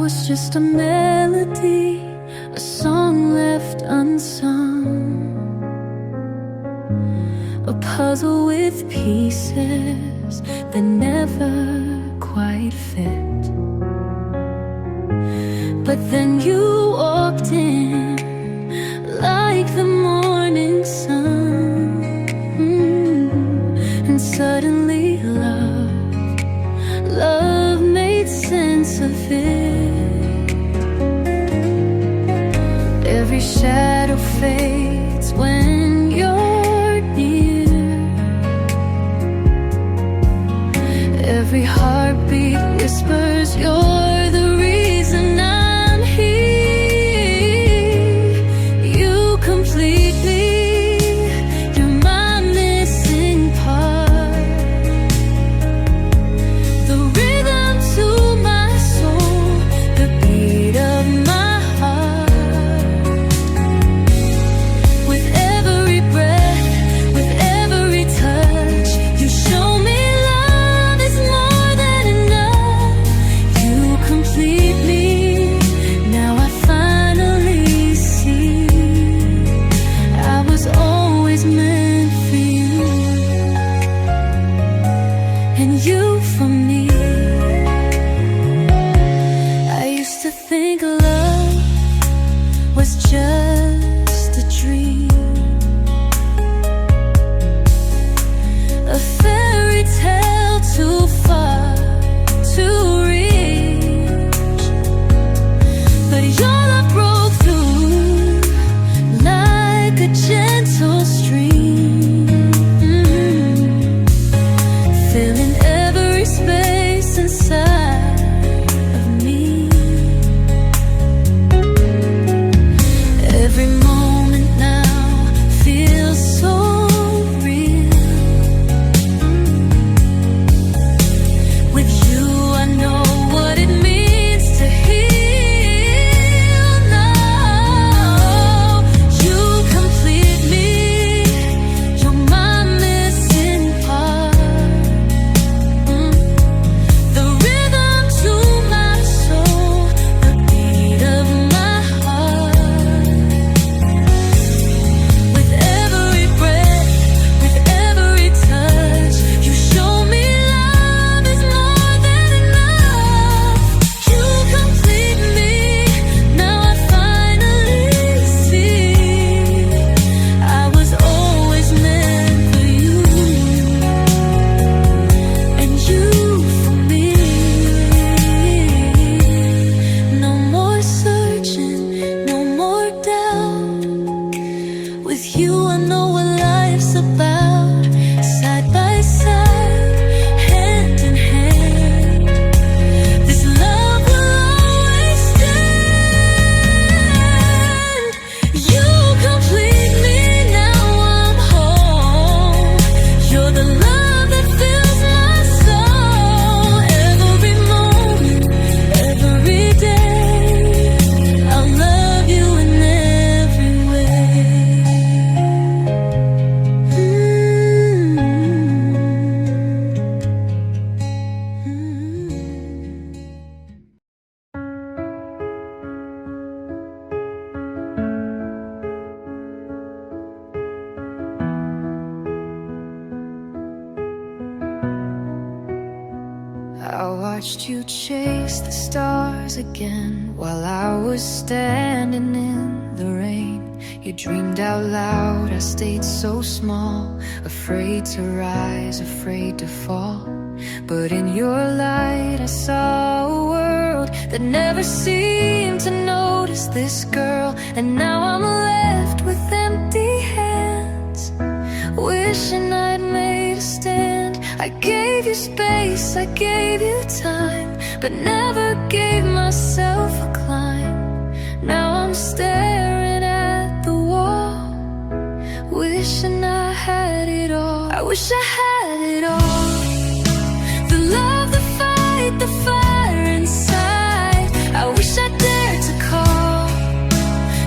was just a melody, a song left unsung, a puzzle with pieces that never quite fit. But then you walked in like the morning sun, and suddenly love made sense of it. Every shadow fades when you're near. Every heartbeat whispers you're the reason I'm here. You complete me, you're my missing part. The rhythm to my soul, the beat of my heart. With every breath, with every touch, you show me love is more than enough. You complete me, now I finally see I was always meant for you, and you for me. I used to think love was just a dream, a fairy tale too far to reach. But your love broke through like a gentle stream, filling every space inside of me. Every moment now feels so real. With you I know what it means to heal now. You complete me, you're my missing part. The rhythm to my soul, the beat of my heart. With every breath, with every touch, you show me love is more than enough. You complete me, now I finally see I was always meant for you, and you for me. No more searching, no more doubt. With you I know what life's about. Side by side, hand in hand, this love will always stand. You complete me, now I'm home. You're the love that fills my soul. Every moment, every day, I'll love you in every way. I watched you chase the stars again while I was standing in the rain. You dreamed out loud, I stayed so small, afraid to rise, afraid to fall. But in your light I saw a world that never seemed to notice this girl. And now I'm left with empty hands, wishing I'd made a stand. I gave you space, I gave you time, but never gave myself a climb. Now I'm staring at the wall, wishing I had it all. I wish I had it all. The love, the fight, the fire inside. I wish I dared to call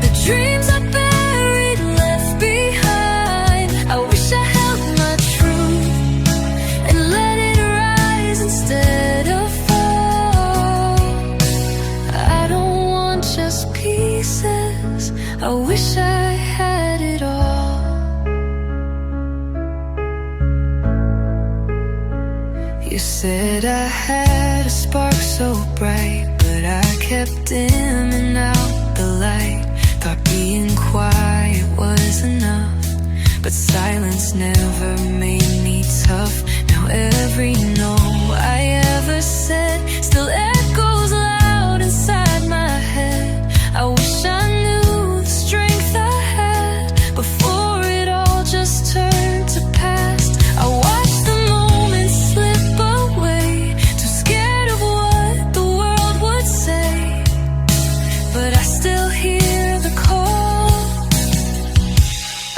the dreams I buried, left behind. I wish I held my truth and let it rise instead of fall. I wish I had it all. You said I had a spark so bright, but I kept dimming out the light. Thought being quiet was enough, but silence never made me tough. Now every no I ever said still echoes loud inside my head. I wish I knew the strength I had before it all just turned to past. I watched the moments slip away, too scared of what the world would say, but I still hear the call.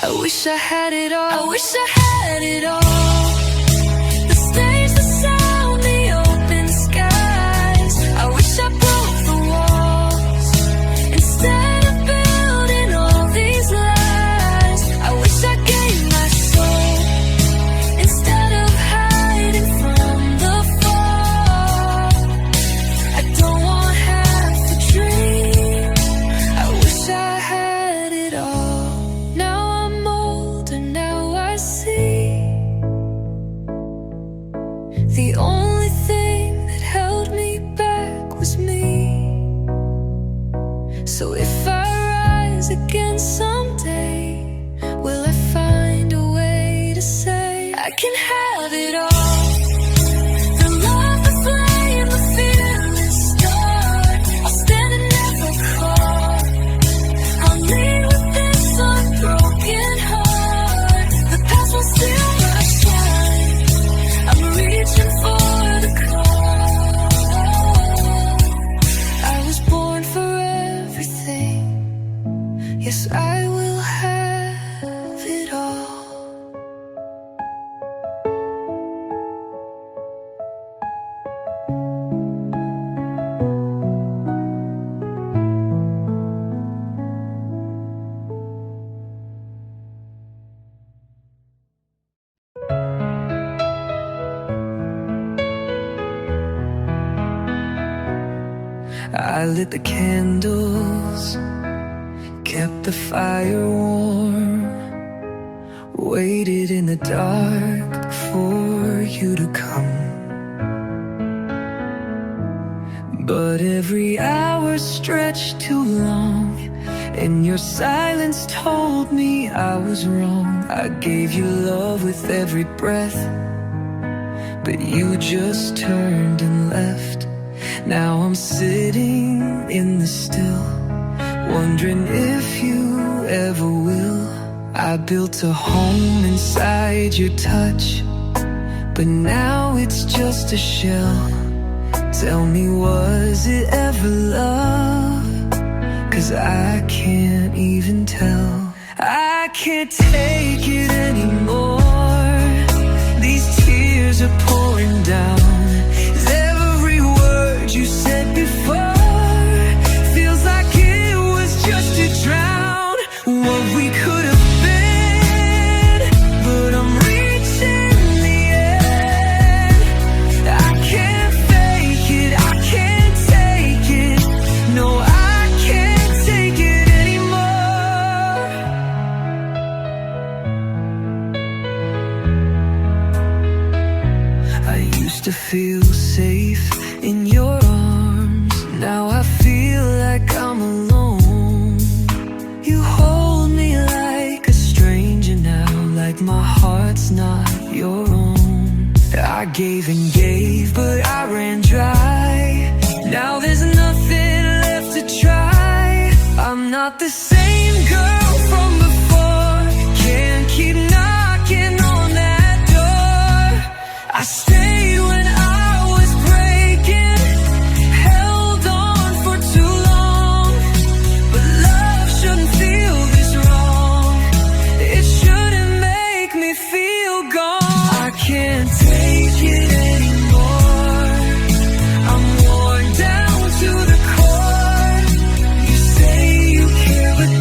I wish I had it all. I wish I had it all. The stage, the sound, the open skies. I wish I broke the walls instead of building all these lies. I wish I gave my soul instead of hiding from the fall. I don't want half the dream. I wish I had it all. Now I'm older, now I see the only thing that held me back was me. So if I rise again someday, will I find a way to say I can have it all? The love, the flame, the fearless start. I'll stand and never fall. I'll lead with this unbroken heart. The past will steal my shine. I'm reaching for the call. I was born for everything. Yes, I will have it all. I lit the candles, kept the fire warm, waited in the dark for you to come. But every hour stretched too long, and your silence told me I was wrong. I gave you love with every breath, but you just turned and left. Now I'm sitting in the still, wondering if you ever will. I built a home inside your touch, but now it's just a shell. Tell me, was it ever love? 'Cause I can't even tell. I can't take it anymore. These tears are pouring down. Every word you said before feels like it was just to drown what we could have been. But I'm reaching the end. I can't fake it, I can't take it. No, I can't take it anymore. I used to feel safe in your arms. Now I feel like I'm alone. You hold me like a stranger now, like my heart's not your own. I gave and gave, but I ran dry. Now there's nothing left to try. I'm not the same girl from before. Can't keep knocking on that door. I stayed when I was breaking, held on for too long. But love shouldn't feel this wrong. It shouldn't make me feel gone. I can't take it anymore. I'm worn down to the core. You say you care, but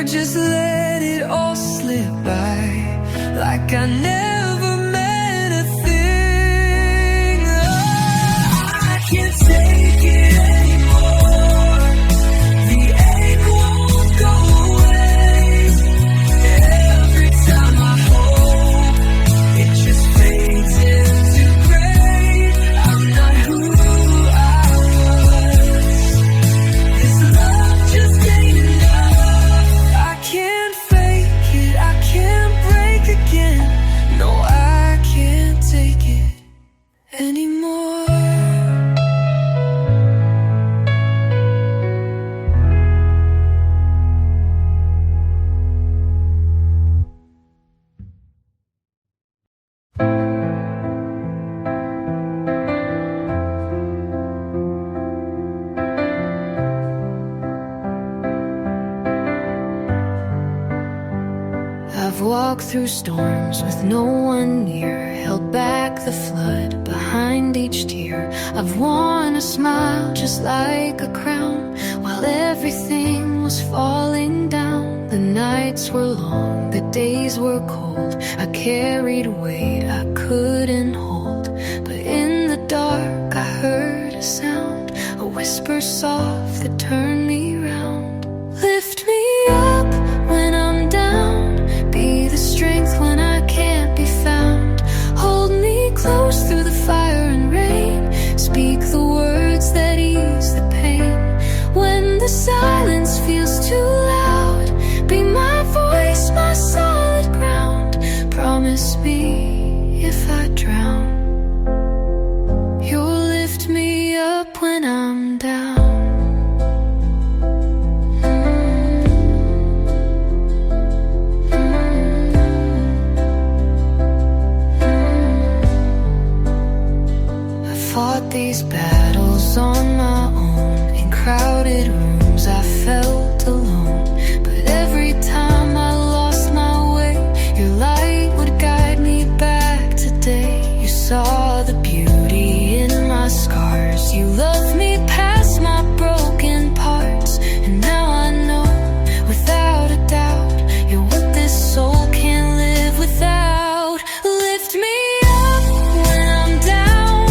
just let it all slip by like I never meant a thing. Oh, I can't take it anymore. The ache won't go away. Every time I hope, it just fades into gray. I'm not who I was. This love just ain't enough. I can't fake it, I can't break again. No, I can't take it anymore. I've walked through storms with no one near, held back the flood behind each tear. I've worn a smile just like a crown while everything was falling down. The nights were long, the days were cold. I carried a weight I couldn't hold, but in the dark I heard a sound, a whisper soft that turned me round. Lift me up when I'm down, be the strength when I can't be found. Hold me close through the fire and rain, speak the words that ease the pain. When the silence feels too loud, be my voice, my solid ground. Promise me if I drown, you'll lift me up when I'm down. Fought these battles on my own. In crowded rooms I felt alone, but every time I lost my way, your light would guide me back today. You saw the beauty in my scars, you loved me past my broken parts, and now I know without a doubt you're what this soul can't live without. Lift me up when I'm down,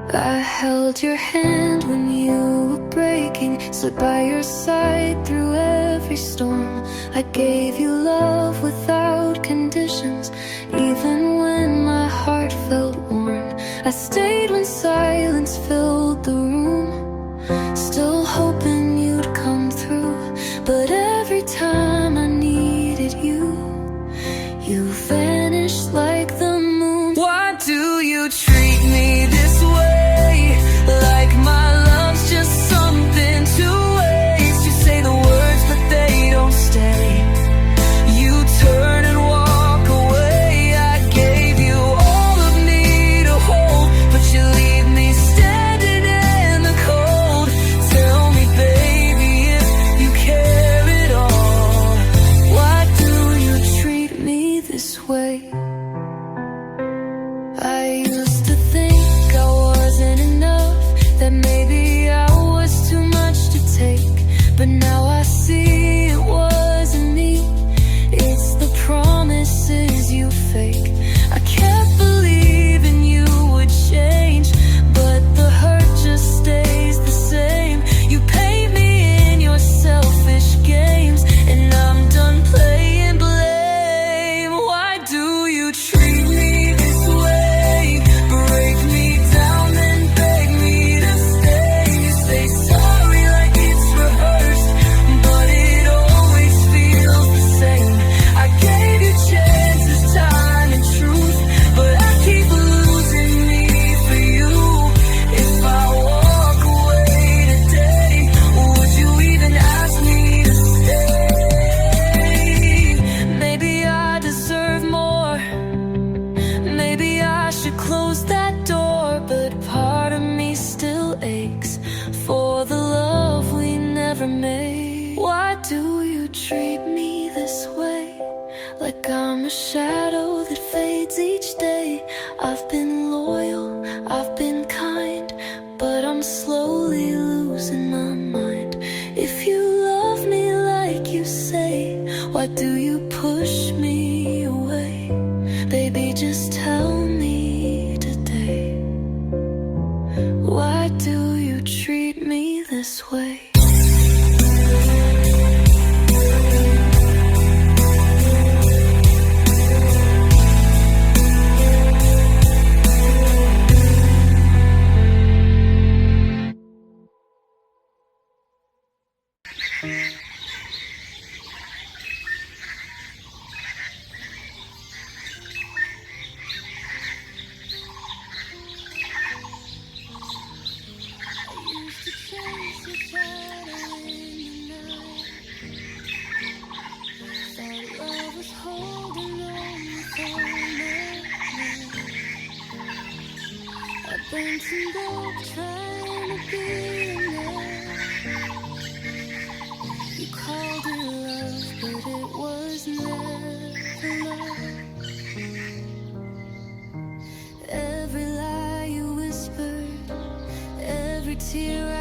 I held your hand when you were breaking, stood by your side through every storm. I gave you love without conditions, even when my heart felt worn. I stayed when silence filled the room, still hoping you'd come through. But every time I needed you, you vanished like the moon. Why do you treat me this way? Like my love's just something to waste. You say the words but they don't stay. You turn and walk away. I gave you all of me to hold, but you leave me standing in the do you treat me this way? Bent and broke, trying to be enough. You called it love, but it was never love. Every lie you whispered, every tear